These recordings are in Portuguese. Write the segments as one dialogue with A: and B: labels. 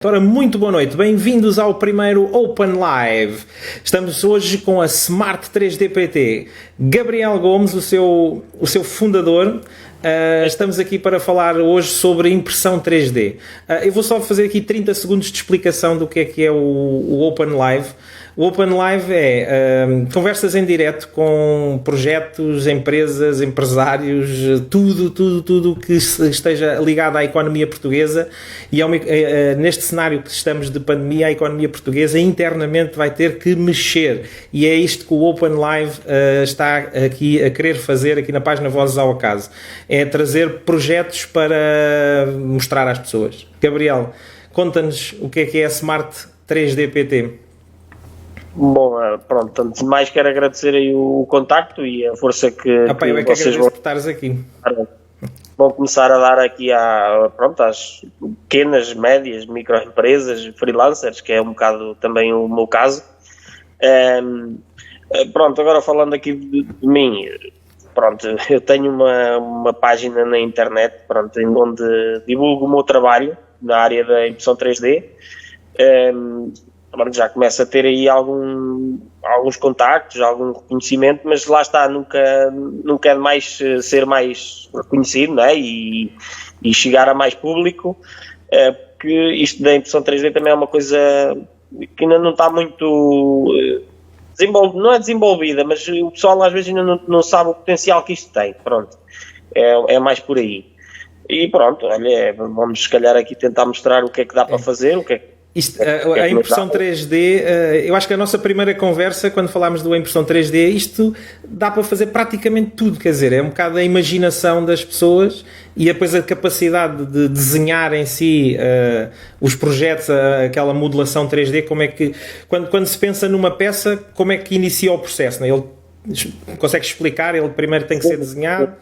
A: Ora, muito boa noite, bem-vindos ao primeiro Open Live. Estamos hoje com a Smart 3D PT. Gabriel Gomes, o seu fundador. Estamos aqui para falar hoje sobre impressão 3D. Eu vou só fazer aqui 30 segundos de explicação do que é o Open Live. O Open Live é conversas em direto com projetos, empresas, empresários, tudo que esteja ligado à economia portuguesa e neste cenário que estamos de pandemia, a economia portuguesa internamente vai ter que mexer e é isto que o Open Live está aqui a querer fazer aqui na página Vozes ao Acaso, é trazer projetos para mostrar às pessoas. Gabriel, conta-nos o que é a Smart 3D PT.
B: Bom, pronto, antes de mais quero agradecer aí o contacto e a força que
A: vocês vão estares aqui.
B: Vão começar a dar aqui às pequenas, médias, microempresas, freelancers, que é um bocado também o meu caso. Pronto, agora falando aqui de mim, pronto, eu tenho uma página na internet, pronto, onde divulgo o meu trabalho na área da impressão 3D. Já começa a ter aí alguns contactos, algum reconhecimento, mas lá está, nunca é demais ser mais reconhecido, não é? E chegar a mais público, porque isto da impressão 3D também é uma coisa que ainda não está muito não é desenvolvida, mas o pessoal às vezes ainda não sabe o potencial que isto tem, pronto, é mais por aí. E pronto, olha, vamos se calhar aqui tentar mostrar o que é que dá para fazer, o que é que
A: a impressão 3D, eu acho que a nossa primeira conversa, quando falámos da impressão 3D, isto dá para fazer praticamente tudo, quer dizer, é um bocado a imaginação das pessoas e depois a capacidade de desenhar em si os projetos, aquela modelação 3D, como é que, quando se pensa numa peça, como é que inicia o processo, não é? Ele consegue explicar, ele primeiro tem que ser desenhado.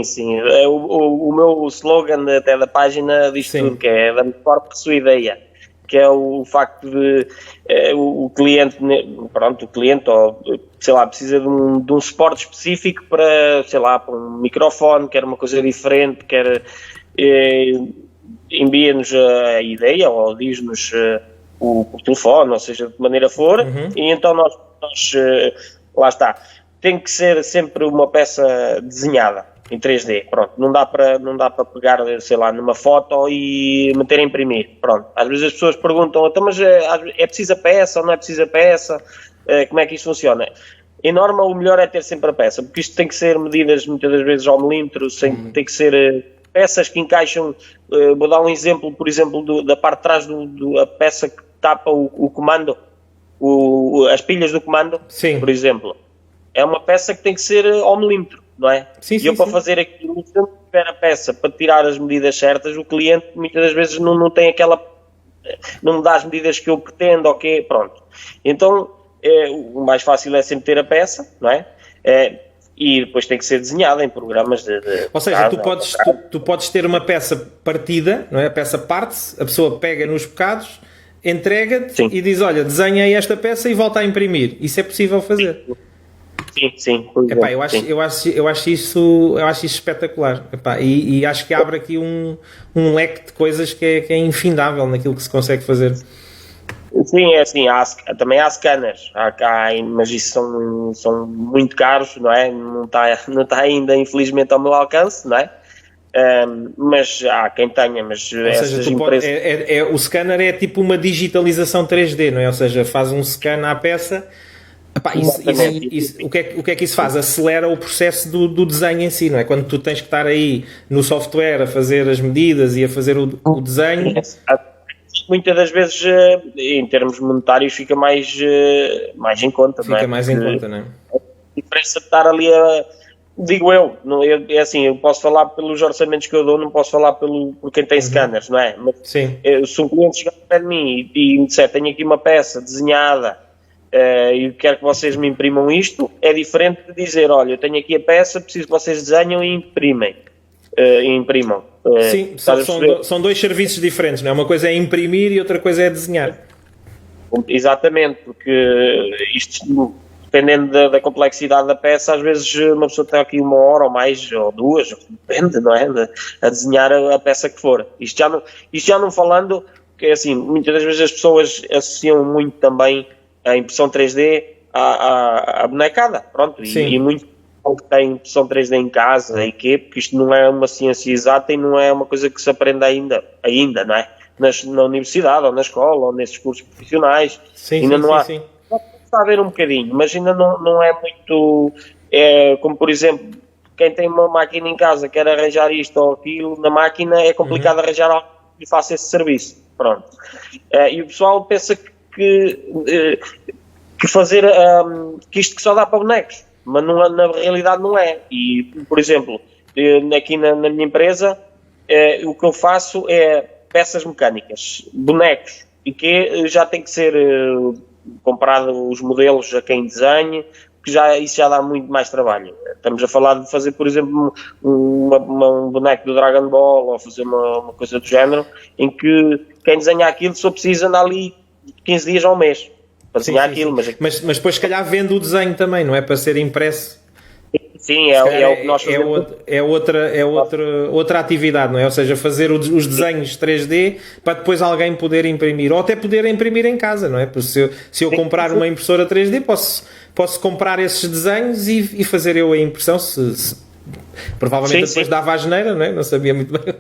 B: Sim, o meu slogan até da página diz tudo, que é da melhor por sua ideia, que é o facto de o cliente, ou sei lá, precisa de um suporte específico para, sei lá, para um microfone, quer uma coisa diferente, quer envia-nos a ideia ou diz-nos o telefone, ou seja, de maneira for, e então nós lá está, tem que ser sempre uma peça desenhada em 3D, pronto, não dá para pegar, sei lá, numa foto e meter a imprimir, pronto. Às vezes as pessoas perguntam, então, mas é preciso a peça ou não é preciso a peça, como é que isto funciona? Em norma, o melhor é ter sempre a peça, porque isto tem que ser medidas muitas das vezes ao milímetro, tem que ser peças que encaixam, vou dar um exemplo, por exemplo, da parte de trás da peça que tapa o comando, as pilhas do comando, por exemplo, é uma peça que tem que ser ao milímetro. Não é? Para fazer aquilo, se eu não tiver a peça para tirar as medidas certas, o cliente muitas das vezes não tem aquela, não me dá as medidas que eu pretendo, ok, pronto. Então, o mais fácil é sempre ter a peça, não é? E depois tem que ser desenhada em programas
A: ou seja, tu podes ter uma peça partida, não é? A peça parte-se, a pessoa pega nos bocados, entrega-te e diz, olha, desenhei esta peça e volta a imprimir. Isso é possível fazer?
B: Sim.
A: Epá, eu acho isso espetacular. Epá, e acho que abre aqui um leque de coisas que é infindável naquilo que se consegue fazer.
B: Sim, é assim, também há scanners, mas isso são muito caros, não é? Não está ainda, infelizmente, ao meu alcance, não é? Mas há quem tenha, mas
A: ou seja, empresas... o scanner é tipo uma digitalização 3D, não é? Ou seja, faz um scan à peça. Epá, o que é que isso faz? Acelera o processo do desenho em si, não é? Quando tu tens que estar aí no software a fazer as medidas e a fazer o desenho...
B: Muitas das vezes, em termos monetários, fica mais em conta, não é?
A: Fica mais em conta, não é?
B: A diferença de estar ali digo eu, é assim, eu posso falar pelos orçamentos que eu dou, não posso falar por quem tem scanners, não é? Mas, se um cliente chegar perto de mim e me disser, tenho aqui uma peça desenhada, e quero que vocês me imprimam isto, é diferente de dizer, olha, eu tenho aqui a peça, preciso que vocês desenham e imprimam.
A: Sim, são dois serviços diferentes, não é? Uma coisa é imprimir e outra coisa é desenhar.
B: Exatamente, porque isto, dependendo da complexidade da peça, às vezes uma pessoa tem aqui 1 hora ou mais, ou 2, depende, não é? A desenhar a peça que for. Isto já não falando que é assim, muitas das vezes as pessoas associam muito também a impressão 3D à bonecada, pronto, e muito que tem impressão 3D em casa e quê, porque isto não é uma ciência exata e não é uma coisa que se aprende ainda, não é? Na universidade, ou na escola, ou nesses cursos profissionais, ainda não há. Está a ver um bocadinho, mas ainda não é muito, como por exemplo, quem tem uma máquina em casa quer arranjar isto ou aquilo, na máquina é complicado arranjar algo que faça esse serviço, pronto. E o pessoal pensa que fazer, que isto que só dá para bonecos, mas não, na realidade não é. E, por exemplo, aqui na minha empresa, o que eu faço é peças mecânicas, bonecos, e que já tem que ser comprado os modelos a quem desenhe, que isso já dá muito mais trabalho. Estamos a falar de fazer, por exemplo, um boneco do Dragon Ball, ou fazer uma coisa do género, em que quem desenha aquilo só precisa andar ali 15 dias ao mês para desenhar aquilo.
A: Mas depois, se calhar, vende o desenho também, não é? Para ser impresso.
B: Sim, é o que nós fazemos.
A: É outra atividade, não é? Ou seja, fazer os desenhos 3D para depois alguém poder imprimir, ou até poder imprimir em casa, não é? Porque se eu comprar uma impressora 3D, posso comprar esses desenhos e fazer eu a impressão, provavelmente depois dava a asneira, não é? Não sabia muito bem.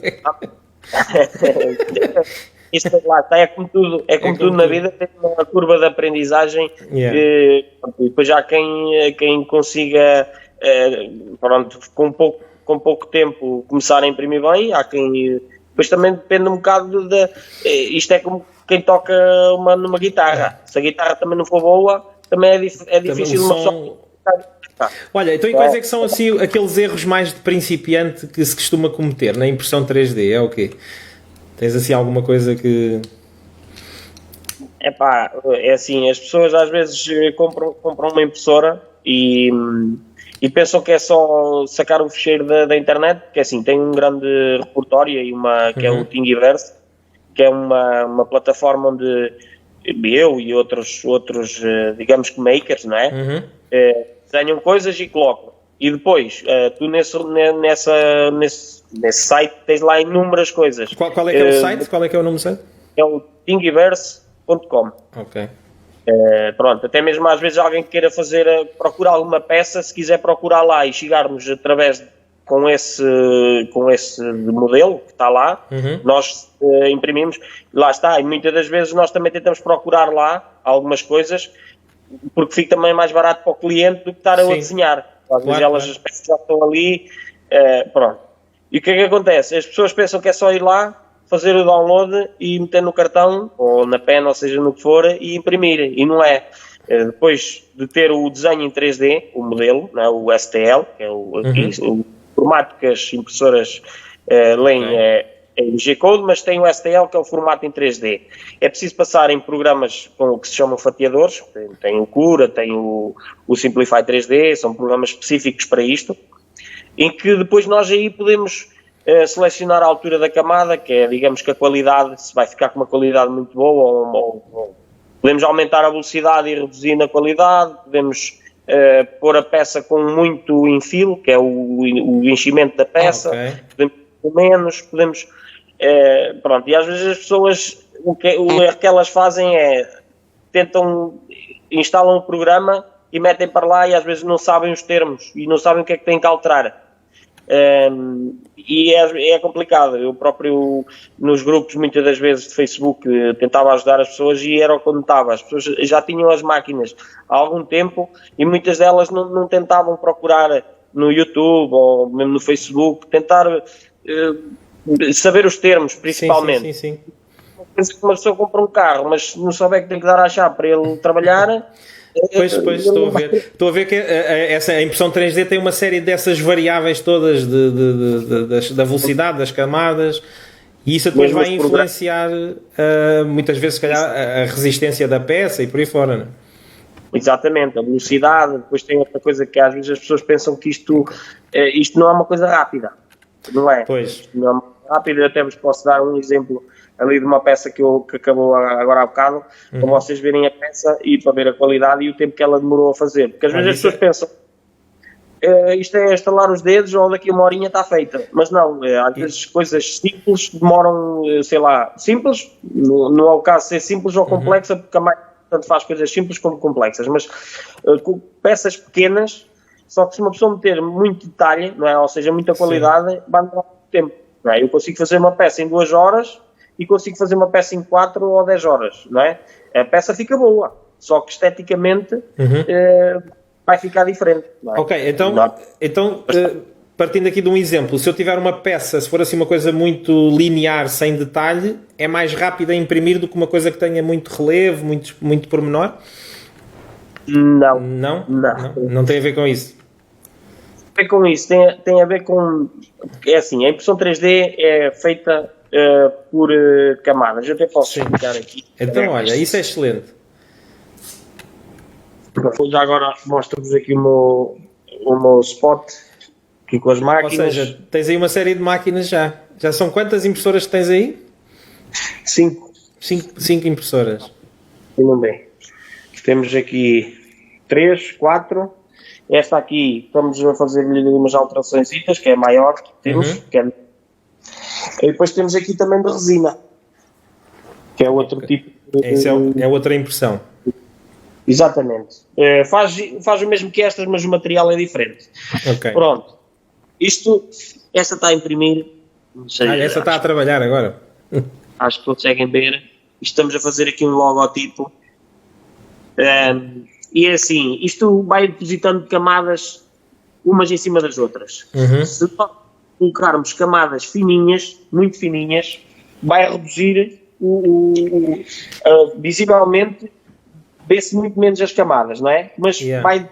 B: Isto lá está, é como tudo na vida, tem uma curva de aprendizagem, e depois já quem consiga, pronto, com pouco tempo começar a imprimir bem, há quem, depois também depende um bocado isto é como quem toca numa guitarra, se a guitarra também não for boa, também é difícil uma pessoa.
A: Olha, então e quais é que são assim aqueles erros mais de principiante que se costuma cometer na impressão 3D, é o quê? Tens assim alguma coisa que...
B: É assim, as pessoas às vezes compram uma impressora e pensam que é só sacar o ficheiro da internet, porque assim, tem um grande repertório e que é o Thingiverse, que é uma plataforma onde eu e outros digamos que makers, não é? Desenham coisas e colocam. E depois, tu nesse site tens lá inúmeras coisas.
A: Qual é que é o site? Qual é que é o nome do site?
B: É o thingiverse.com.
A: Ok.
B: Pronto, até mesmo às vezes alguém que queira procurar alguma peça, se quiser procurar lá e chegarmos através com esse modelo que está lá, nós imprimimos, lá está, e muitas das vezes nós também tentamos procurar lá algumas coisas, porque fica também mais barato para o cliente do que estar a desenhar. Às vezes as peças já estão ali, pronto. E o que é que acontece? As pessoas pensam que é só ir lá, fazer o download e meter no cartão, ou na pen, ou seja, no que for, e imprimir. E não é. Depois de ter o desenho em 3D, o modelo, não é? O STL, que é o formato que as impressoras leem é em G-Code, mas tem o STL, que é o formato em 3D. É preciso passar em programas que se chamam fatiadores, tem o Cura, tem o Simplify 3D, são programas específicos para isto, em que depois nós aí podemos selecionar a altura da camada, que é, digamos que a qualidade, se vai ficar com uma qualidade muito boa, ou podemos aumentar a velocidade e reduzir na qualidade, podemos pôr a peça com muito infill, que é o enchimento da peça, podemos com menos, podemos... pronto, e às vezes as pessoas, o erro que elas fazem é, instalam um programa e metem para lá e às vezes não sabem os termos e não sabem o que é que têm que alterar. E é complicado. Eu próprio nos grupos muitas das vezes de Facebook tentava ajudar as pessoas e era o que eu notava, as pessoas já tinham as máquinas há algum tempo e muitas delas não tentavam procurar no YouTube ou mesmo no Facebook, tentar saber os termos principalmente.
A: Sim.
B: Penso que uma pessoa compra um carro, mas não souber que tem que dar a chave para ele trabalhar.
A: Pois, estou a ver que a impressão 3D tem uma série dessas variáveis todas da velocidade, das camadas, e isso depois vai influenciar muitas vezes, se calhar, a resistência da peça e por aí fora, não é?
B: Exatamente, a velocidade. Depois tem outra coisa que às vezes as pessoas pensam que isto não é uma coisa rápida, não é?
A: Pois.
B: Não é uma coisa rápida. Eu até vos posso dar um exemplo ali de uma peça que acabou agora há bocado, para vocês verem a peça e para ver a qualidade e o tempo que ela demorou a fazer. Porque às vezes as pessoas pensam, isto é estalar os dedos ou daqui a uma horinha está feita. Mas não, às vezes coisas simples demoram, sei lá, simples, não é o caso de ser simples ou complexa, porque a máquina tanto faz coisas simples como complexas, mas com peças pequenas, só que se uma pessoa meter muito detalhe, não é? Ou seja, muita qualidade, vai demorar muito tempo. Não é? Eu consigo fazer uma peça em 2 horas e consigo fazer uma peça em 4 ou 10 horas, não é? A peça fica boa, só que esteticamente vai ficar diferente. Não é?
A: Ok, então partindo aqui de um exemplo, se eu tiver uma peça, se for assim uma coisa muito linear, sem detalhe, é mais rápido a imprimir do que uma coisa que tenha muito relevo, muito pormenor?
B: Não.
A: Não tem a ver com isso?
B: Tem a ver com isso, tem a ver com... É assim, a impressão 3D é feita por camadas. Eu até posso explicar aqui.
A: Então, olha, isso é excelente.
B: Já agora mostro-vos aqui o meu spot, aqui com as máquinas.
A: Ou seja, tens aí uma série de máquinas já. Já são quantas impressoras que tens aí?
B: 5.
A: 5 impressoras.
B: Não bem. Temos aqui 3, 4. Esta aqui, estamos a fazer-lhe umas alterações, que é maior que temos. E depois temos aqui também de resina, que é outro tipo de...
A: Isso é outra impressão.
B: Exatamente. Faz o mesmo que estas, mas o material é diferente.
A: Ok.
B: Pronto. Esta está a imprimir. Não sei,
A: essa está a trabalhar agora.
B: Acho que conseguem ver. Estamos a fazer aqui um logotipo. E é assim, isto vai depositando camadas umas em cima das outras. Se colocarmos camadas fininhas, muito fininhas, vai reduzir visivelmente, vê-se muito menos as camadas, não é? Mas vai...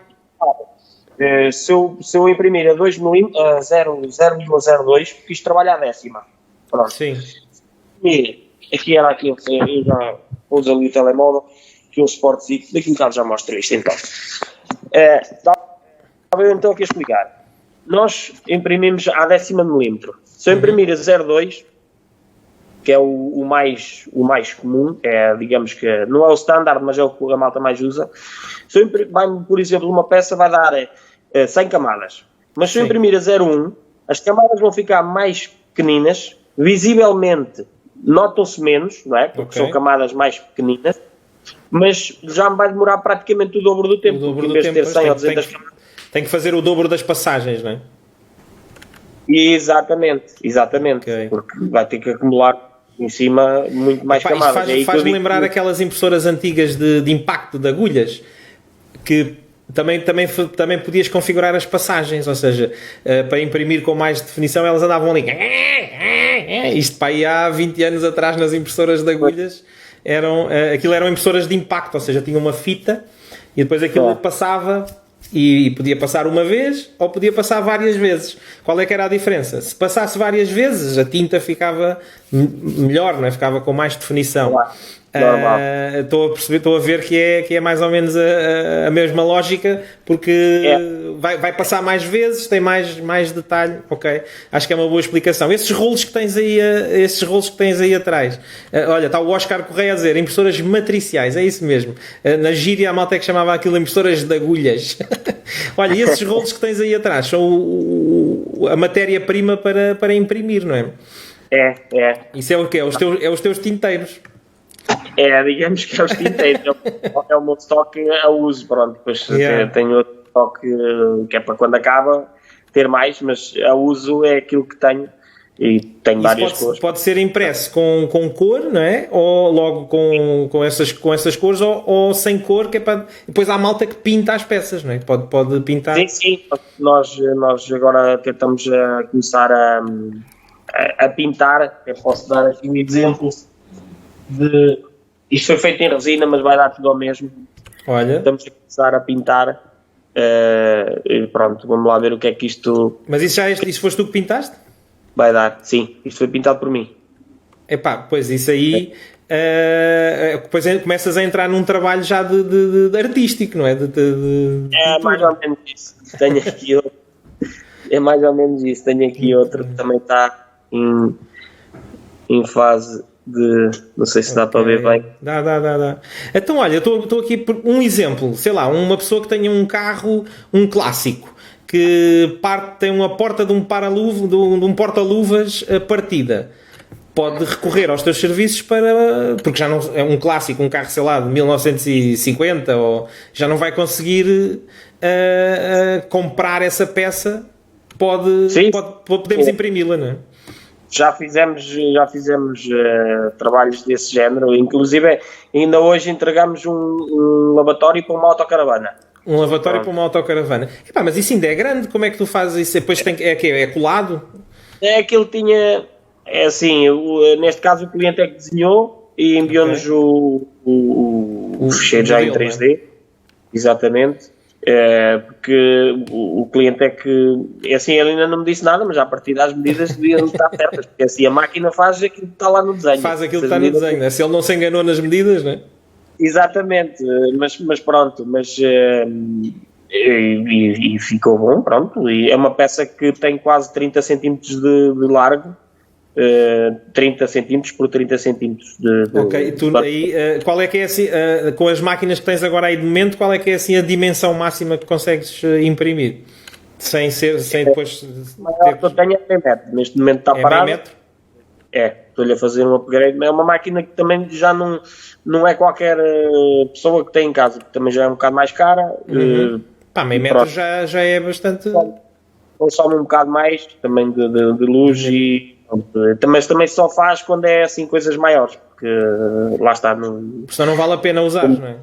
B: Se eu imprimir a 0,02, porque isto trabalha a décima. Pronto.
A: Sim.
B: E aqui era aquilo que eu já pus ali o telemóvel, que é um suportezinho. Daqui um bocado já mostro isto, então. Estava eu então aqui a explicar. Nós imprimimos à décima milímetro. Se eu imprimir a 0,2, que é o mais comum, digamos que não é o standard, mas é o que a malta mais usa. Se eu por exemplo, uma peça vai dar 100 camadas. Mas se eu imprimir a 0,1, as camadas vão ficar mais pequeninas, visivelmente notam-se menos, não é? Porque são camadas mais pequeninas, mas já me vai demorar praticamente o dobro do tempo, porque em vez de ter 100 ou 200 camadas...
A: Tem que fazer o dobro das passagens, não é?
B: Exatamente, porque vai ter que acumular em cima muito mais camadas.
A: Faz-me lembrar aquelas impressoras antigas de impacto de agulhas, que também podias configurar as passagens, ou seja, para imprimir com mais definição elas andavam ali. Isto para aí há 20 anos atrás nas impressoras de agulhas, aquilo eram impressoras de impacto, ou seja, tinha uma fita e depois aquilo passava... E podia passar uma vez ou podia passar várias vezes. Qual é que era a diferença? Se passasse várias vezes, a tinta ficava melhor, não é? Ficava com mais definição. Estou a ver que é mais ou menos a mesma lógica, porque vai passar mais vezes, tem mais detalhe. Ok, acho que é uma boa explicação. Esses rolos que tens aí atrás, olha, está o Oscar Correia a dizer impressoras matriciais, é isso mesmo. Na gíria a malta é que chamava aquilo impressoras de agulhas. Olha, e esses rolos que tens aí atrás são a matéria-prima para imprimir, não é? Isso é o quê? É os teus tinteiros.
B: Digamos que é os tinteiros. É o meu estoque a uso, pronto. Depois tenho outro estoque que é para quando acaba ter mais, mas a uso é aquilo que tenho. E tenho várias cores. Pode
A: ser impresso com cor, não é? Ou logo com essas cores, ou sem cor, que é para... Depois há a malta que pinta as peças, não é? Pode pintar.
B: Sim. Nós agora tentamos começar a pintar. Eu posso dar aqui um exemplo isto foi feito em resina, mas vai dar tudo ao mesmo.
A: Olha.
B: Estamos a começar a pintar. E pronto, vamos lá ver o que é que isto...
A: Mas isso foste tu que pintaste?
B: Vai dar, sim. Isto foi pintado por mim.
A: Pois isso aí... depois começas a entrar num trabalho já de artístico, não é?
B: Mais ou menos isso. Tenho aqui outro. É mais ou menos isso. Tenho aqui outro que também está em fase de... Não sei se dá para ver bem.
A: Dá. Então, olha, estou aqui por um exemplo. Sei lá, uma pessoa que tenha um carro, um clássico, que tem uma porta de um porta-luvas partida. Pode recorrer aos teus serviços porque já não é um clássico, um carro, sei lá, de 1950, ou já não vai conseguir comprar essa peça, podemos imprimi-la, não é?
B: Já fizemos trabalhos desse género, inclusive ainda hoje entregamos um lavatório para uma autocaravana.
A: Um lavatório para uma autocaravana. Epá, mas isso ainda é grande, como é que tu fazes isso? Depois é colado?
B: É que ele tinha... É assim, neste caso o cliente é que desenhou e enviou-nos o fecheiro já em 3D, exatamente, porque o cliente é que, assim, ele ainda não me disse nada, mas à partida as medidas deviam estar certas, porque assim a máquina faz aquilo que está lá no desenho.
A: Faz aquilo que está no desenho, né? Se ele não se enganou nas medidas, não é?
B: Exatamente, mas pronto, e ficou bom, pronto, e é uma peça que tem quase 30 cm de largo, 30 cm por 30 cm
A: ok, e tu aí, qual é que é assim, com as máquinas que tens agora aí de momento, qual é que é assim a dimensão máxima que consegues imprimir? Sem depois...
B: maior que eu tenho é meio metro, neste momento está parado.
A: Meio metro?
B: Estou-lhe a fazer um upgrade, é uma máquina que também já não é qualquer pessoa que tem em casa, que também já é um bocado mais cara.
A: Meio metro já é bastante...
B: Consome um bocado mais também de luz mas também só faz quando é assim coisas maiores, porque lá está.
A: Porque senão não vale a pena usar, não é?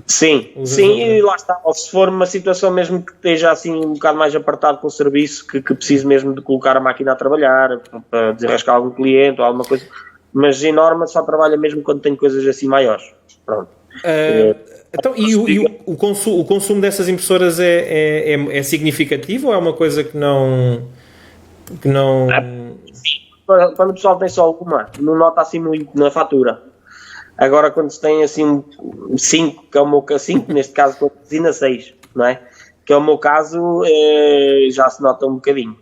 B: Sim, e lá está. Ou se for uma situação mesmo que esteja assim um bocado mais apartado com o serviço, que precise mesmo de colocar a máquina a trabalhar, para desenrascar algum cliente ou alguma coisa, mas em norma só trabalha mesmo quando tem coisas assim maiores. Pronto.
A: Então, o consumo dessas impressoras é significativo ou é uma coisa que não...
B: Quando o pessoal tem só uma, não nota assim muito na fatura. Agora, quando se tem assim 5, que é o meu caso, 5, neste caso com a resina 6, não é? Que é o meu caso, já se nota um bocadinho.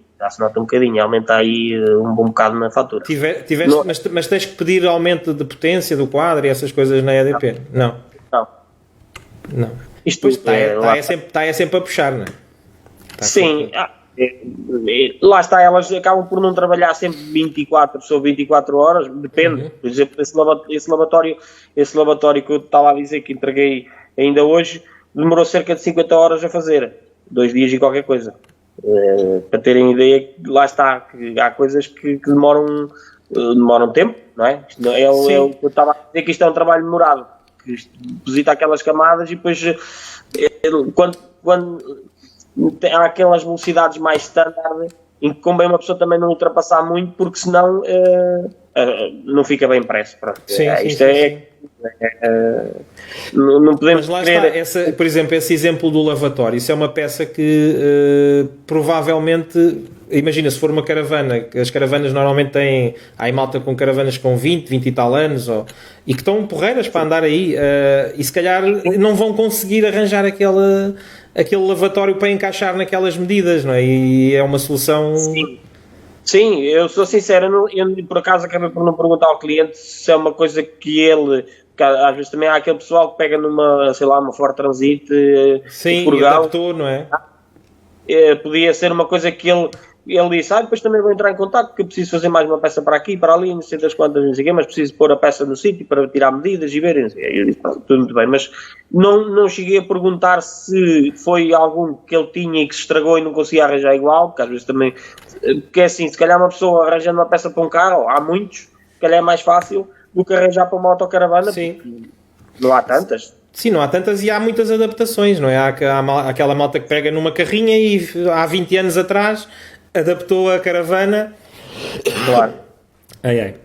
B: Aumenta aí um bom bocado na fatura.
A: Mas tens que pedir aumento de potência do quadro e essas coisas na EDP? Não. Isto está sempre a puxar, não é?
B: Sim. Lá está, elas acabam por não trabalhar sempre 24 sobre 24 horas, depende. Por exemplo, esse lavatório que eu estava a dizer que entreguei ainda hoje, demorou cerca de 50 horas a fazer, 2 dias e qualquer coisa. Para terem ideia, lá está, que há coisas que demoram tempo, não é? É o que eu estava a dizer, que isto é um trabalho demorado, que isto deposita aquelas camadas e depois quando há aquelas velocidades mais standard em que convém uma pessoa também não ultrapassar muito, porque senão não fica bem impresso.
A: Sim.
B: Não podemos.
A: Mas lá está, por exemplo, esse exemplo do lavatório, isso é uma peça que provavelmente, imagina, se for uma caravana, as caravanas normalmente têm, há aí malta com caravanas com 20 e tal anos, e que estão porreiras para andar aí, e se calhar não vão conseguir arranjar aquele lavatório para encaixar naquelas medidas, não é? E é uma solução...
B: Sim, eu sou sincero, eu por acaso acabei por não perguntar ao cliente se é uma coisa que ele... Às vezes também há aquele pessoal que pega numa, sei lá, uma Ford Transit,
A: sim,
B: e
A: adaptou, não é?
B: Podia ser uma coisa que ele disse, depois também vou entrar em contato porque eu preciso fazer mais uma peça para aqui, para ali, não sei das quantas, não sei o quê, mas preciso pôr a peça no sítio para tirar medidas e ver, não sei. Eu disse, tudo muito bem, mas não cheguei a perguntar se foi algum que ele tinha e que se estragou e não conseguia arranjar igual, porque às vezes também, porque é assim, se calhar uma pessoa arranjando uma peça para um carro, há muitos, se calhar é mais fácil do que arranjar para uma autocaravana. Sim. Não há tantas.
A: Sim, não há tantas e há muitas adaptações, não é? Há aquela malta que pega numa carrinha e há 20 anos atrás adaptou a caravana.
B: Claro.
A: Ai.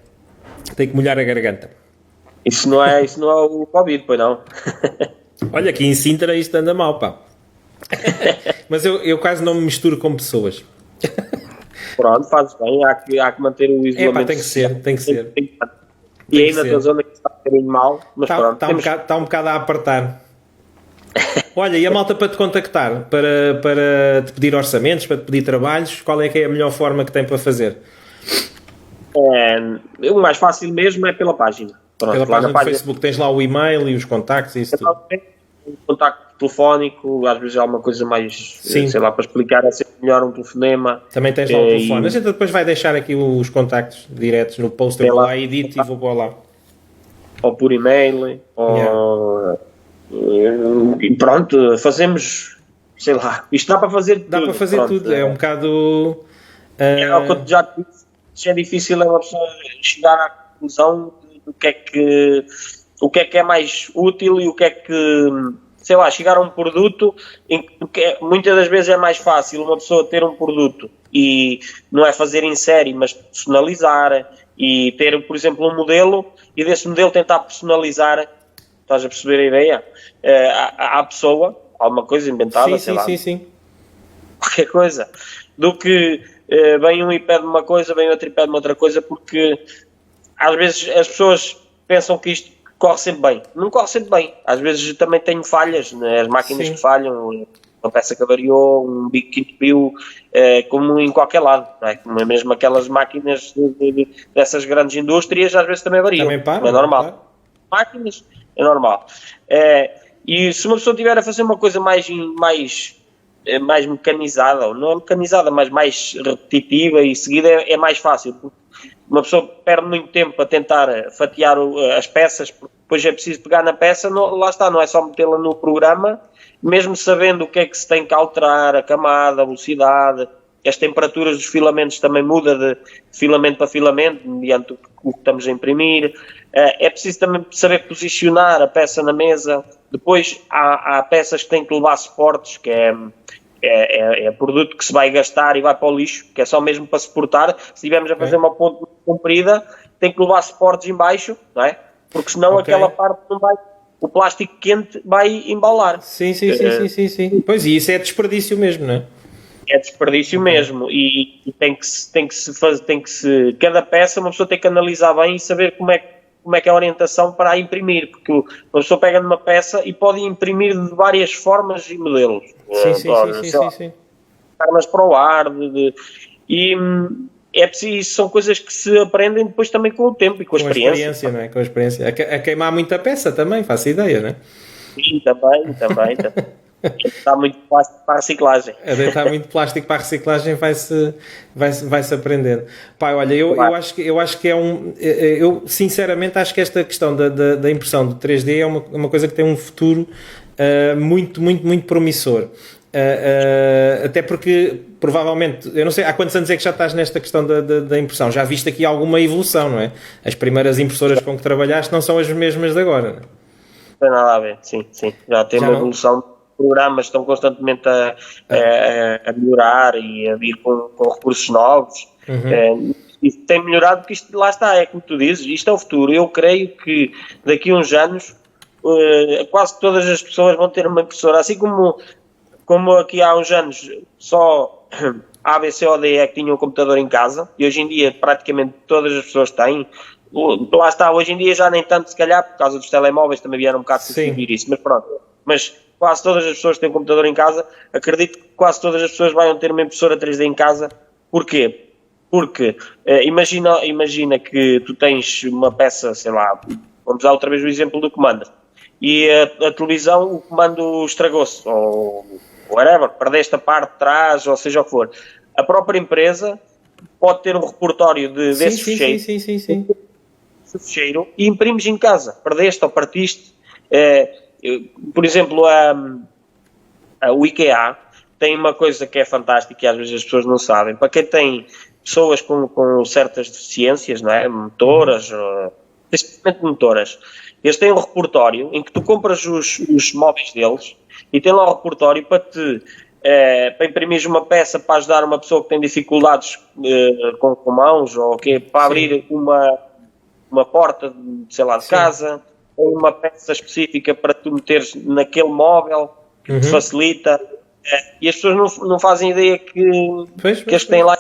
A: Tem que molhar a garganta.
B: Isso não é o Covid, pois não?
A: Olha, aqui em Sintra isto anda mal, pá. Mas eu quase não me misturo com pessoas.
B: Pronto, fazes bem, há que manter o isolamento.
A: Tem que ser.
B: E aí na tua zona que está um bocadinho mal, mas pronto.
A: Está um bocado a apertar. Olha, e a malta para te contactar, para te pedir orçamentos, para te pedir trabalhos, qual é que é a melhor forma que tem para fazer?
B: O mais fácil mesmo é pela página. Pronto,
A: pela página do Facebook tens lá o e-mail e os contactos e isso tudo.
B: um contacto telefónico, às vezes há uma coisa mais,
A: Sim.
B: sei lá, para explicar é sempre melhor um telefonema.
A: Também tens lá o telefone. A gente depois vai deixar aqui os contactos diretos no post, eu vou lá, edito e vou pôr lá.
B: Ou por e-mail, ou... E pronto, fazemos, sei lá, isto dá para fazer tudo.
A: Dá para fazer tudo, é um bocado...
B: Já disse, é difícil uma pessoa chegar à conclusão do que é mais útil e o que é que, sei lá, chegar a um produto em que muitas das vezes é mais fácil uma pessoa ter um produto e não é fazer em série, mas personalizar e ter, por exemplo, um modelo e desse modelo tentar personalizar, estás a perceber a ideia? À pessoa, alguma coisa inventada, sei lá.
A: Sim.
B: Qualquer coisa, do que vem um e pede uma coisa, vem outro e pede outra coisa, porque às vezes as pessoas pensam que isto corre sempre bem. Não corre sempre bem. Às vezes também tenho falhas, né? As máquinas que falham, uma peça que avariou, um bico que entupiu, como em qualquer lado, não é? Como mesmo aquelas máquinas dessas grandes indústrias, às vezes também variam.
A: Também para,
B: é normal.
A: Claro.
B: Máquinas, é normal. E se uma pessoa tiver a fazer uma coisa mais mecanizada, ou não é mecanizada, mas mais repetitiva e seguida, é mais fácil, porque uma pessoa perde muito tempo a tentar fatiar as peças, porque depois é preciso pegar na peça, lá está, não é só metê-la no programa, mesmo sabendo o que é que se tem que alterar, a camada, a velocidade, as temperaturas dos filamentos também muda de filamento para filamento, mediante o que estamos a imprimir. É preciso também saber posicionar a peça na mesa. Depois há peças que têm que levar suportes, que é produto que se vai gastar e vai para o lixo, que é só mesmo para suportar. Se estivermos a fazer uma ponte comprida, tem que levar suportes em baixo, não é? Porque senão aquela parte não vai... O plástico quente vai embalar.
A: Sim. Pois, e isso é desperdício mesmo, não é?
B: É desperdício mesmo, e tem que se cada peça uma pessoa tem que analisar bem e saber como é que é a orientação para a imprimir, porque uma pessoa pega numa peça e pode imprimir de várias formas e modelos.
A: Sim.
B: Armas para o ar, e é preciso, são coisas que se aprendem depois também com o tempo e com a experiência.
A: Não é? Com a experiência. A queimar muita peça também, faço ideia, não é?
B: Sim, também. Está muito plástico para a reciclagem.
A: A deitar muito plástico para a reciclagem vai-se aprendendo. Pai, olha, eu acho que é eu sinceramente acho que esta questão da impressão do 3D é uma coisa que tem um futuro muito promissor. Até porque provavelmente, eu não sei, há quantos anos é que já estás nesta questão da impressão? Já viste aqui alguma evolução, não é? As primeiras impressoras com que trabalhaste não são as mesmas de agora, não é?
B: Não tem nada a ver, sim. Já tem uma evolução. Programas estão constantemente a melhorar e a vir com recursos novos. E tem melhorado porque isto, lá está, é como tu dizes, isto é o futuro. Eu creio que daqui a uns anos quase todas as pessoas vão ter uma impressora, assim como aqui há uns anos só a ABCOD é que tinha um computador em casa, e hoje em dia praticamente todas as pessoas têm. Lá está, hoje em dia já nem tanto, se calhar, por causa dos telemóveis também vieram um bocado substituir isso, mas pronto. Mas quase todas as pessoas têm um computador em casa. Acredito que quase todas as pessoas vão ter uma impressora 3D em casa. Porquê? Porque imagina que tu tens uma peça, sei lá, vamos usar outra vez o exemplo do comando, e a televisão, o comando estragou-se, ou whatever, perdeste a parte de trás, ou seja o que for. A própria empresa pode ter um repertório desse fecheiro.
A: Sim.
B: Esse fecheiro, e imprimes em casa. Perdeste ou partiste. Por exemplo, o IKEA tem uma coisa que é fantástica e às vezes as pessoas não sabem. Para quem tem pessoas com certas deficiências, não é? Motoras, principalmente motoras, eles têm um repertório em que tu compras os móveis deles e tem lá um repertório para imprimir uma peça para ajudar uma pessoa que tem dificuldades com mãos, ou para abrir uma porta, sei lá, de casa, ou uma peça específica para tu meteres naquele móvel, que te facilita. E as pessoas não fazem ideia que eles têm lá.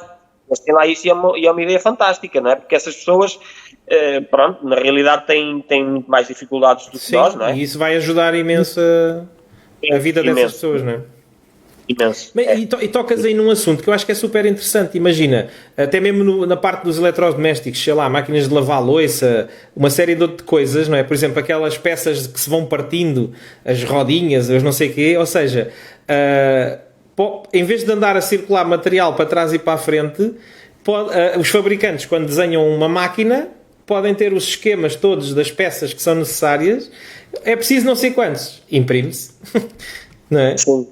B: Eles têm lá isso e é uma ideia fantástica, não é? Porque essas pessoas, pronto, na realidade têm muito mais dificuldades do que nós, não é?
A: E isso vai ajudar imenso a vida dessas pessoas, não é?
B: imenso.
A: E tocas aí num assunto que eu acho que é super interessante. Imagina, até mesmo na parte dos eletrodomésticos, sei lá, máquinas de lavar louça, uma série de coisas, não é? Por exemplo, aquelas peças que se vão partindo, as rodinhas, os não sei o quê, ou seja, em vez de andar a circular material para trás e para a frente, os fabricantes, quando desenham uma máquina, podem ter os esquemas todos das peças que são necessárias. É preciso não sei quantos. Imprime-se. Não é?
B: Sim.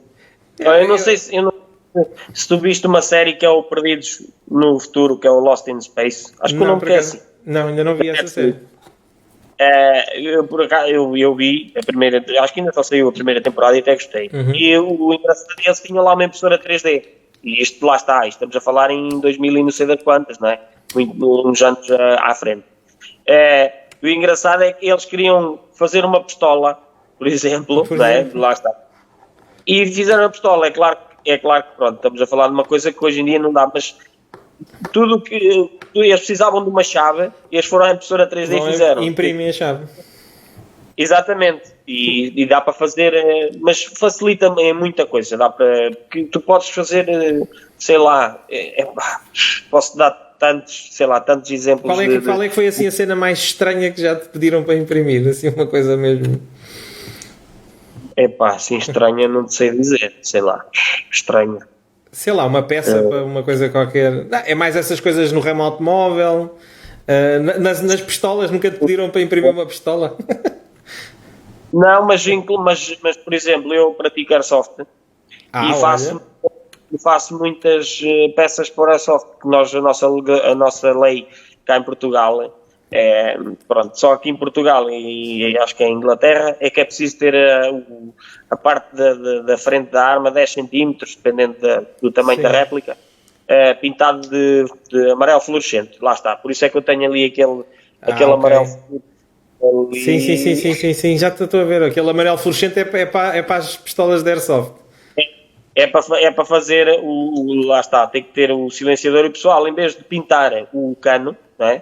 B: Eu não sei se tu viste uma série que é o Perdidos no Futuro, que é o Lost in Space. Acho que o nome é assim.
A: Não, ainda não vi essa série.
B: Eu vi a primeira, acho que ainda só saiu a primeira temporada e até gostei. E o engraçado é que eles tinham lá uma impressora 3D. E isto lá está, estamos a falar em 2000 e não sei de quantas, não é? Uns anos à frente. O engraçado é que eles queriam fazer uma pistola, por exemplo, não é? Lá está. E fizeram a pistola, é claro que pronto, estamos a falar de uma coisa que hoje em dia não dá, mas tudo que eles precisavam de uma chave e eles foram à impressora 3D e fizeram.
A: Imprimem a chave.
B: Exatamente, e dá para fazer, mas facilita em muita coisa, dá para, que tu podes fazer, sei lá, posso dar tantos exemplos.
A: Qual é que foi assim a cena mais estranha que já te pediram para imprimir, assim uma coisa mesmo?
B: Assim estranha não te sei dizer, sei lá, estranha.
A: Sei lá, uma peça para uma coisa qualquer. É mais essas coisas no ramo automóvel, nas pistolas, nunca te pediram para imprimir uma pistola?
B: Não, mas por exemplo, eu pratico Airsoft e faço muitas peças para Airsoft, que a nossa lei cá em Portugal, pronto, só aqui em Portugal e acho que em Inglaterra é que é preciso ter a parte da frente da arma 10 cm, dependendo do tamanho da réplica, pintado de amarelo fluorescente, lá está, por isso é que eu tenho ali aquele amarelo fluorescente.
A: Sim, já estou a ver. Aquele amarelo fluorescente é para as pistolas de Airsoft.
B: É para fazer lá está, tem que ter o silenciador e o pessoal, em vez de pintar o cano, não é?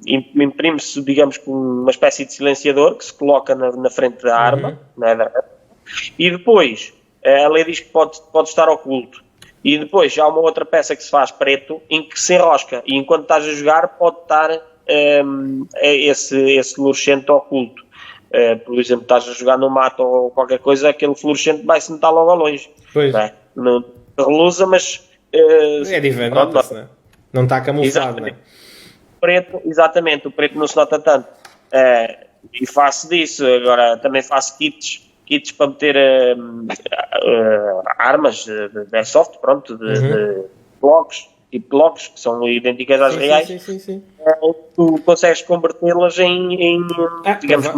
B: Imprime-se, digamos, com uma espécie de silenciador que se coloca na frente da arma, não é? E depois, a lei diz que pode estar oculto. E depois já há uma outra peça que se faz preto em que se enrosca e enquanto estás a jogar pode estar esse fluorescente oculto. Por exemplo, estás a jogar no mato ou qualquer coisa, aquele fluorescente vai-se notar logo ao longe.
A: Pois.
B: Não reluza, mas
A: é diferente, nota-se, não está camuflado, não é?
B: Exatamente, o preto não se nota tanto. E faço disso, agora também faço kits para meter armas de Airsoft, pronto, de blocos, tipo blocos, que são idênticas às reais.
A: Sim.
B: Tu consegues convertê-las em digamos,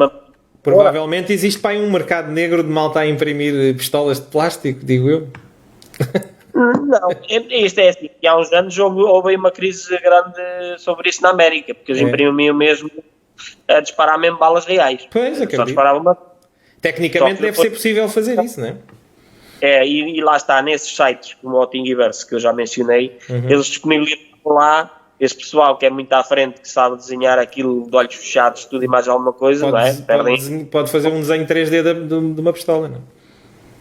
A: provavelmente existe para aí um mercado negro de malta a imprimir pistolas de plástico, digo eu.
B: Não, isto é assim, há uns anos houve aí uma crise grande sobre isso na América, porque eles imprimiam mesmo a disparar mesmo balas reais.
A: Pois, acredito.
B: Só disparavam
A: Tecnicamente deve ser possível fazer isso, não é?
B: E lá está, nesses sites como o Thingiverse, que eu já mencionei, eles disponibilizam lá esse pessoal que é muito à frente, que sabe desenhar aquilo de olhos fechados, tudo e mais alguma coisa, não é?
A: Pode fazer um desenho 3D de uma pistola, não é?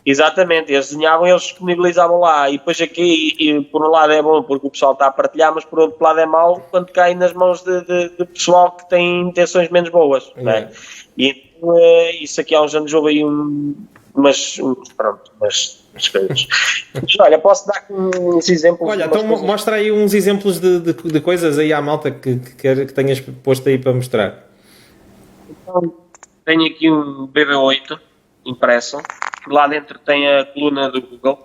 B: Exatamente, eles desenhavam, eles disponibilizavam lá, e depois aqui, por um lado é bom porque o pessoal está a partilhar, mas por outro lado é mau quando cai nas mãos de pessoal que tem intenções menos boas, não é? E isso aqui há uns anos houve aí umas coisas. Olha, posso dar uns exemplos?
A: Olha, então mostra aí uns exemplos de coisas aí à malta que tenhas posto aí para mostrar.
B: Então, tenho aqui um BB8 impresso. Lá dentro tem a coluna do Google.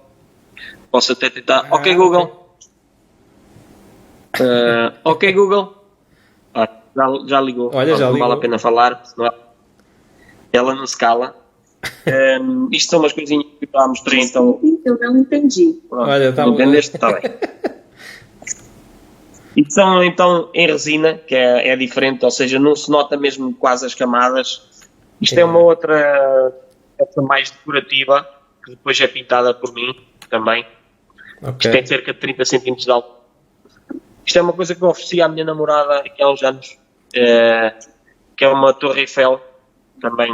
B: Posso até tentar. Ok, Google. Ok, Google. Já ligou.
A: Olha, já
B: não
A: ligou.
B: Vale a pena falar, senão ela não se cala. Isto são umas coisinhas que eu já mostrei, então.
C: Eu não entendi.
B: Pronto,
A: olha, tá
B: não entendeste? Está bem. Isto são então em resina, que é diferente, ou seja, não se nota mesmo quase as camadas. Isto é uma outra peça mais decorativa, que depois é pintada por mim também. Isto tem cerca de 30 cm de alto. Isto é uma coisa que eu ofereci à minha namorada aqui há uns anos, que é uma Torre Eiffel, também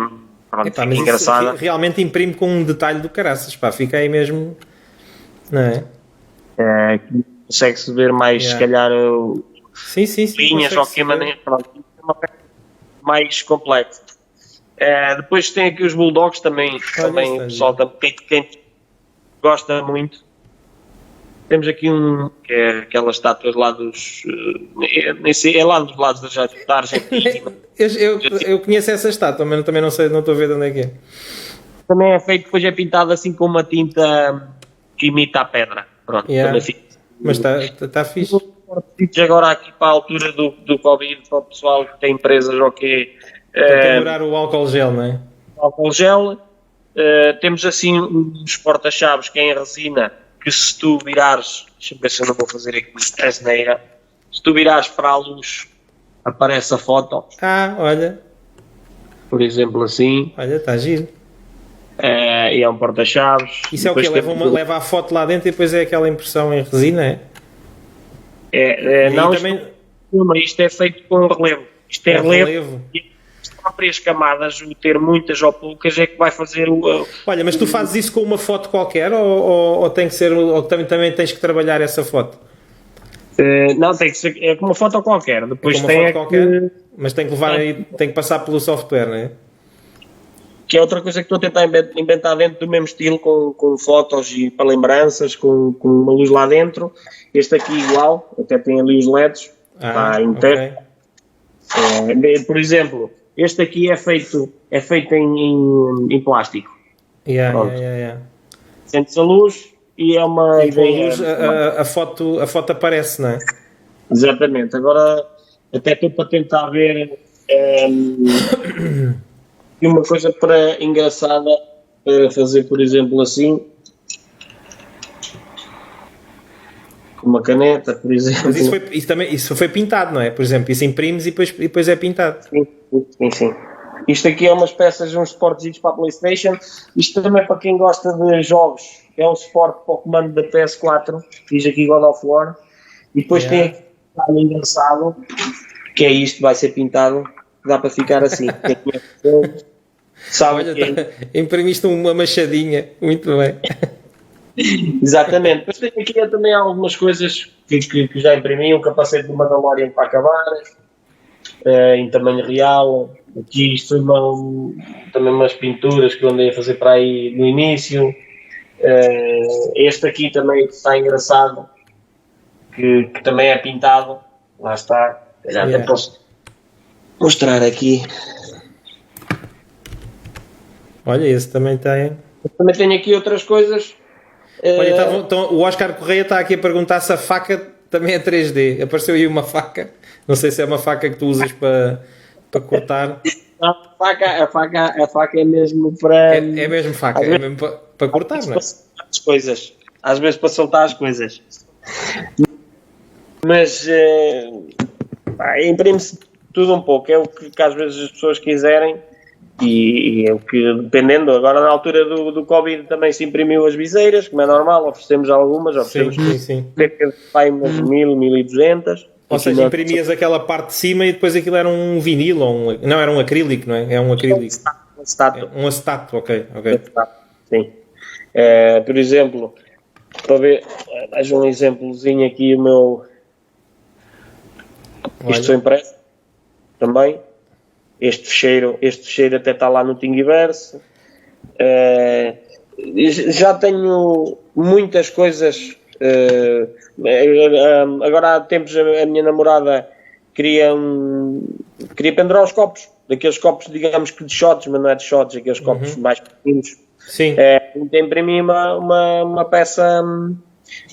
B: Pronto,
A: Epá,
B: fica
A: mas
B: engraçada.
A: isso realmente imprime com um detalhe do caraças, pá, fica aí mesmo, não é?
B: Consegue-se ver mais, se
A: Yeah.
B: calhar,
A: Sim,
B: linhas ou que maneira, pronto, é uma peça mais complexo. Depois tem aqui os Bulldogs também, o pessoal quem gosta muito. Temos aqui que é aquelas estátuas lá dos. É lá dos lados da Argentina.
A: eu conheço essa estátua, mas também não sei, não estou a ver de onde é que é.
B: Também é feito, depois é pintado assim com uma tinta que imita a pedra. Pronto,
A: Yeah.
B: também fica.
A: Mas está fixe.
B: Agora aqui para a altura do Covid, para o pessoal que tem empresas ou que
A: Para pendurar o álcool gel, não é?
B: álcool gel, temos assim uns porta-chaves que é em resina, que se tu virares, deixa-me ver se eu não vou fazer aqui a asneira, se tu virares para a luz aparece a foto,
A: Olha,
B: por exemplo assim,
A: está giro.
B: e é um porta-chaves.
A: Isso é o que leva a foto lá dentro e depois é aquela impressão em resina, é?
B: Não,
A: também...
B: isto é feito com relevo. Isto é relevo. As próprias camadas, o ter muitas ou poucas, é que vai fazer o.
A: Olha, mas tu fazes isso com uma foto qualquer ou tem que ser. Ou também tens que trabalhar essa foto?
B: Não, tem que ser. É com uma foto qualquer. Depois
A: uma foto qualquer, mas tem que levar aí, tem que passar pelo software, não é?
B: Que é outra coisa que estou a tentar inventar dentro do mesmo estilo, com fotos e para lembranças, com uma luz lá dentro. Este aqui igual, até tem ali os LEDs. Está inteiro. Okay. Por exemplo, este aqui é feito em plástico.
A: Yeah.
B: Sentes a luz e é uma
A: e
B: ideia.
A: Com a luz, a foto aparece, não é?
B: Exatamente. Agora até estou para tentar ver uma coisa engraçada para fazer, por exemplo, assim. Com uma caneta, por exemplo.
A: Mas isso foi pintado, não é? Por exemplo, isso imprimes e depois é pintado.
B: Sim. Isto aqui é umas peças, uns suportes para a PlayStation. Isto também é para quem gosta de jogos. É um suporte para o comando da PS4. Diz aqui God of War. E depois tem aqui um engraçado, que é isto, vai ser pintado. Dá para ficar assim.
A: Sabe? Olha, imprimiste uma machadinha. Muito bem.
B: Exatamente. Depois tenho aqui também algumas coisas que já imprimi. Um capacete do Mandalorian para acabar. Em tamanho real. Aqui isto foi também umas pinturas que eu andei a fazer para aí no início. Este aqui também está engraçado, que também é pintado. Lá está. Já até posso mostrar aqui.
A: Olha, esse também tem.
B: Eu também tenho aqui outras coisas.
A: Olha, o Oscar Correia está aqui a perguntar se a faca também é 3D. Apareceu aí uma faca. Não sei se é uma faca que tu usas para cortar.
B: Não, a faca é mesmo para.
A: É mesmo faca, é mesmo para cortar, não é?
B: As coisas. Às vezes para soltar as coisas. Mas imprime-se tudo um pouco. É o que às vezes as pessoas quiserem. E é o que, dependendo, agora na altura do Covid também se imprimiu as viseiras, como é normal, oferecemos algumas,
A: sim.
B: Vai umas 1.200.
A: Ou seja, imprimias aquela parte de cima e depois aquilo era um vinil, não, era um acrílico, não é? É um acrílico. Um acetato, ok.
B: Sim. Por exemplo, para ver, veja um exemplozinho aqui, o meu... Isto foi impresso também. Este fecheiro até está lá no Thingiverse. Já tenho muitas coisas. Agora há tempos a minha namorada queria pendurar os copos, daqueles copos, digamos que de shots, mas não é de shots, aqueles copos mais pequenos.
A: Sim.
B: Tem para mim uma peça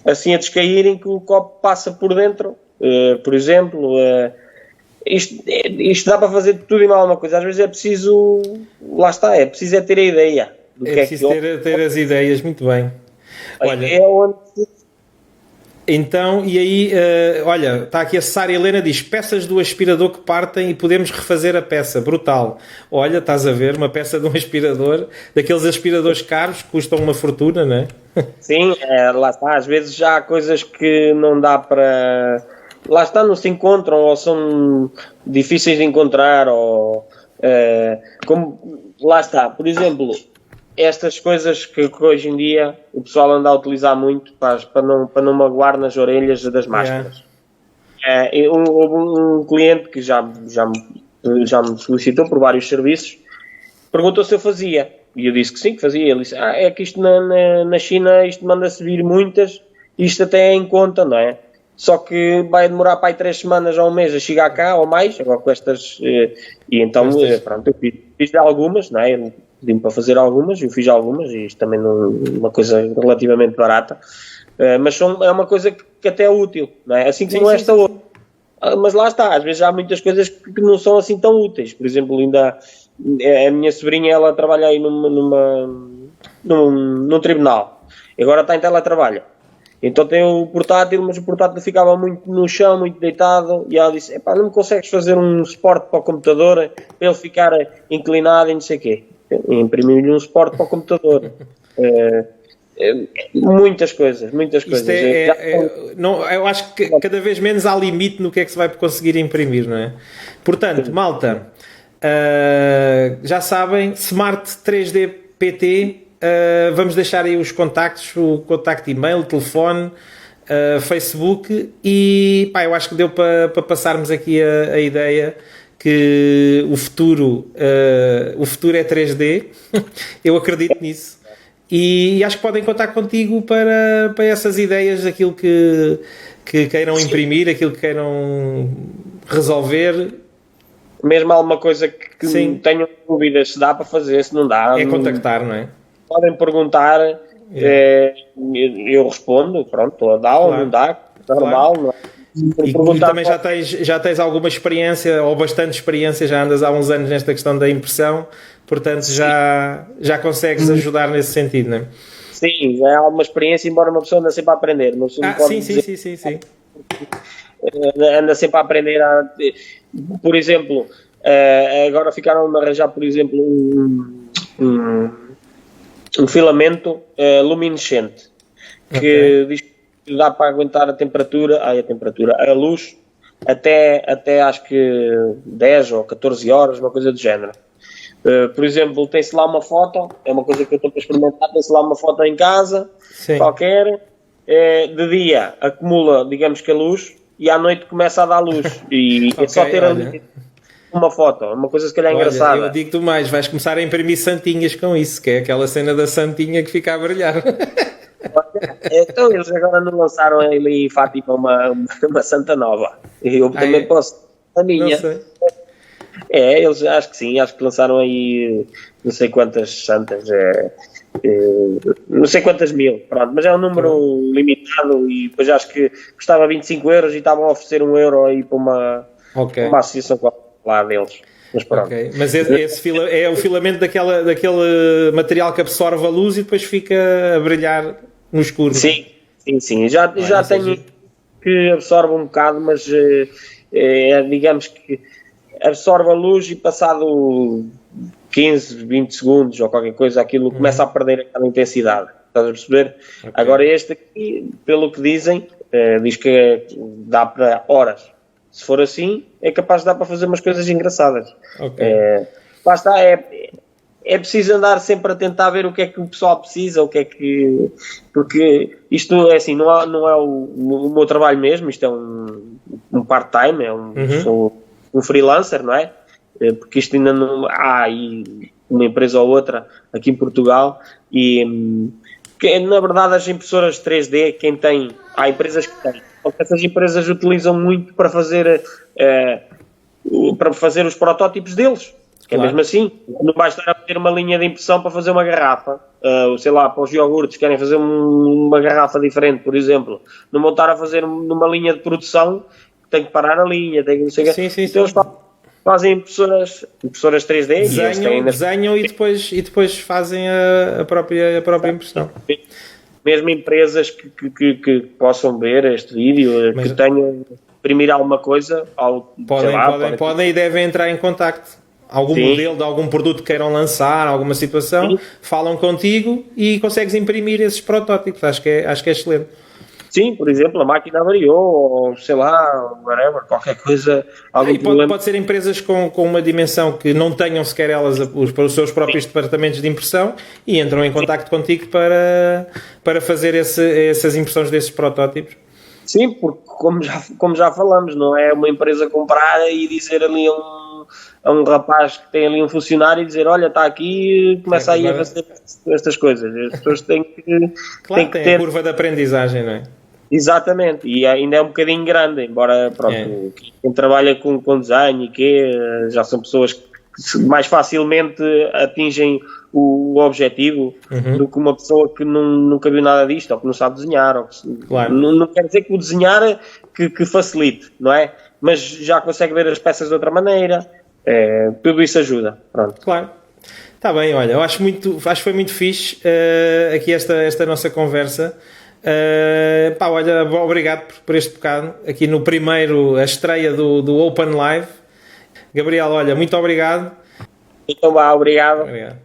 B: assim a descair em que o copo passa por dentro, por exemplo. Isto dá para fazer tudo e mal uma coisa. Às vezes é preciso, lá está, é preciso ter a ideia.
A: Preciso ter as ideias, muito bem. Olha, então, e aí, olha, está aqui a Sara Helena, diz, peças do aspirador que partem e podemos refazer a peça, brutal. Olha, estás a ver, uma peça de um aspirador, daqueles aspiradores caros, que custam uma fortuna, não é?
B: Sim, lá está, às vezes já há coisas que não dá para... Lá está, não se encontram ou são difíceis de encontrar, ou lá está, por exemplo, estas coisas que hoje em dia o pessoal anda a utilizar muito para não magoar nas orelhas das máscaras. Houve um cliente que já me solicitou por vários serviços, perguntou se eu fazia, e eu disse que sim, que fazia. Ele disse, é que isto na China, isto manda-se vir muitas, isto até é em conta, não é? Só que vai demorar para aí 3 semanas ou um mês a chegar cá, ou mais, agora com estas, e então, pronto, eu fiz algumas, não é? Ele pediu-me para fazer algumas, eu fiz algumas, e isto também não é uma coisa relativamente barata, mas é uma coisa que até é útil, não é? Assim como esta outra. Mas lá está, às vezes há muitas coisas que não são assim tão úteis. Por exemplo, ainda a minha sobrinha, ela trabalha aí num tribunal, e agora está em teletrabalho. Então tem o portátil, mas o portátil ficava muito no chão, muito deitado, e ela disse, não me consegues fazer um suporte para o computador para ele ficar inclinado e não sei o quê. Imprimi-lhe um suporte para o computador. Muitas coisas.
A: Não, eu acho que cada vez menos há limite no que é que se vai conseguir imprimir, não é? Portanto, malta, já sabem, Smart 3D PT, vamos deixar aí os contactos, o contacto e-mail, o telefone, Facebook, e eu acho que deu para passarmos aqui a ideia que o futuro é 3D. Eu acredito nisso. E acho que podem contar contigo para essas ideias, aquilo que queiram imprimir, aquilo que queiram resolver.
B: Mesmo alguma coisa que tenham dúvidas, se dá para fazer, se não dá.
A: É contactar, não é?
B: Podem perguntar, eu respondo, pronto, dá ou não dá, normal, não é?
A: E também já tens alguma experiência, ou bastante experiência, já andas há uns anos nesta questão da impressão, portanto já consegues ajudar nesse sentido, não é?
B: Sim, já há alguma experiência, embora uma pessoa anda sempre a aprender.
A: Sim.
B: Anda sempre a aprender por exemplo, agora ficaram a arranjar, por exemplo, um filamento luminescente, que diz que dá para aguentar a luz até acho que 10 ou 14 horas, uma coisa do género. Por exemplo, tem-se lá uma foto, é uma coisa que eu estou para experimentar, tem-se lá uma foto em casa, qualquer, de dia acumula, digamos que a luz, e à noite começa a dar luz, e é só ter ali uma foto, uma coisa se calhar engraçada.
A: Eu digo-te mais, vais começar a imprimir santinhas com isso, que é aquela cena da santinha que fica a brilhar.
B: Então eles agora não lançaram ali em Fátima uma santa nova, eu também posso a minha.
A: Não sei.
B: Eles acho que sim, acho que lançaram aí não sei quantas santas, não sei quantas mil, pronto, mas é um número limitado, e depois acho que custava 25 euros e estavam a oferecer €1 aí para uma associação lá deles. Mas pronto.
A: Mas esse é o filamento daquele material que absorve a luz e depois fica a brilhar no escuro.
B: Sim. Já tenho que absorve um bocado, mas digamos que absorve a luz e passado 15, 20 segundos ou qualquer coisa, aquilo começa a perder aquela intensidade. Estás a perceber? Agora este aqui, pelo que dizem, diz que dá para horas. Se for assim, é capaz de dar para fazer umas coisas engraçadas. Lá está, é preciso andar sempre a tentar ver o que é que o pessoal precisa, porque isto é assim, não é o meu trabalho mesmo, isto é um part-time, sou um freelancer, não é? Porque isto ainda não há aí uma empresa ou outra aqui em Portugal, e na verdade as impressoras 3D, há empresas que têm, porque essas empresas utilizam muito para fazer os protótipos deles, que é mesmo assim, não vai estar a ter uma linha de impressão para fazer uma garrafa, sei lá, para os iogurtes querem fazer uma garrafa diferente, por exemplo, não vão estar a fazer numa linha de produção, tem que parar a linha, tem que não sei o quê. Então eles fazem impressoras 3D,
A: desenham e depois fazem a própria impressão.
B: Mesmo empresas que possam ver este vídeo, que tenham imprimir alguma coisa,
A: podem e devem entrar em contacto. Algum modelo de algum produto que queiram lançar, alguma situação, falam contigo e consegues imprimir esses protótipos. Acho que é excelente.
B: Sim, por exemplo, a máquina avariou, ou sei lá, whatever, qualquer coisa, algum problema.
A: Pode ser empresas com uma dimensão que não tenham sequer elas para os seus próprios departamentos de impressão e entram em contacto contigo para fazer essas impressões desses protótipos.
B: Sim, porque como já falamos, não é uma empresa comprar e dizer ali a um rapaz que tem ali um funcionário e dizer, olha, está aqui, começa aí a fazer estas coisas. As pessoas têm que
A: Claro, tem ter a curva de aprendizagem, não é?
B: Exatamente, e ainda é um bocadinho grande, embora, pronto, quem trabalha com design e já são pessoas que mais facilmente atingem o objetivo do que uma pessoa que nunca viu nada disto, ou que não sabe desenhar, ou que,
A: claro.
B: não quer dizer que o desenhar que facilite, não é? Mas já consegue ver as peças de outra maneira, tudo isso ajuda, pronto.
A: Claro. Está bem, olha, eu acho que foi muito fixe aqui esta nossa conversa. Olha, obrigado por este bocado aqui no primeiro, a estreia do Open Live. Gabriel, olha, muito obrigado.
B: Então vá, obrigado.
A: Obrigado.